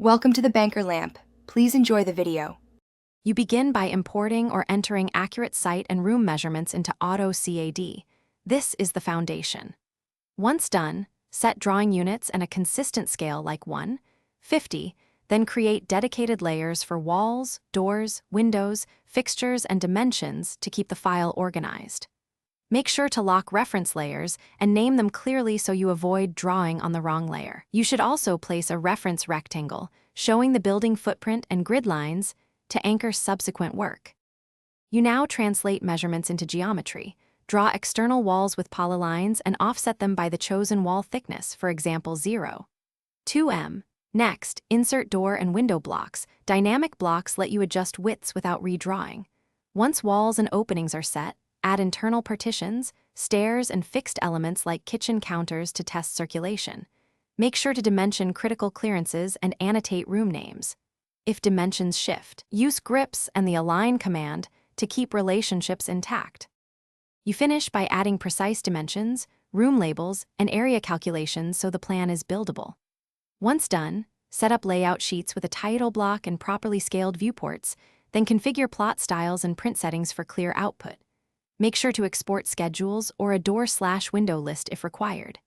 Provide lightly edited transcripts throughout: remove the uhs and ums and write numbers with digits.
Welcome to the Banker Lamp. Please enjoy the video. You begin by importing or entering accurate site and room measurements into AutoCAD. This is the foundation. Once done, set drawing units and a consistent scale like 1:50, then create dedicated layers for walls, doors, windows, fixtures, and dimensions to keep the file organized. Make sure to lock reference layers and name them clearly so you avoid drawing on the wrong layer. You should also place a reference rectangle showing the building footprint and grid lines to anchor subsequent work. You now translate measurements into geometry. Draw external walls with polylines and offset them by the chosen wall thickness, for example 0.2 m. Next, insert door and window blocks. Dynamic blocks let you adjust widths without redrawing. Once walls and openings are set, add internal partitions, stairs, and fixed elements like kitchen counters to test circulation. Make sure to dimension critical clearances and annotate room names. If dimensions shift, use grips and the align command to keep relationships intact. You finish by adding precise dimensions, room labels, and area calculations so the plan is buildable. Once done, set up layout sheets with a title block and properly scaled viewports, then configure plot styles and print settings for clear output. Make sure to export schedules or a door/window list if required.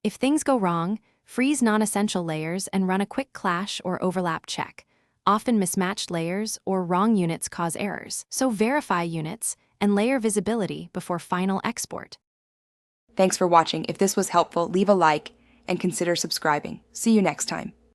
If things go wrong, freeze non-essential layers and run a quick clash or overlap check. Often mismatched layers or wrong units cause errors, so verify units and layer visibility before final export. Thanks for watching. If this was helpful, leave a like and consider subscribing. See you next time.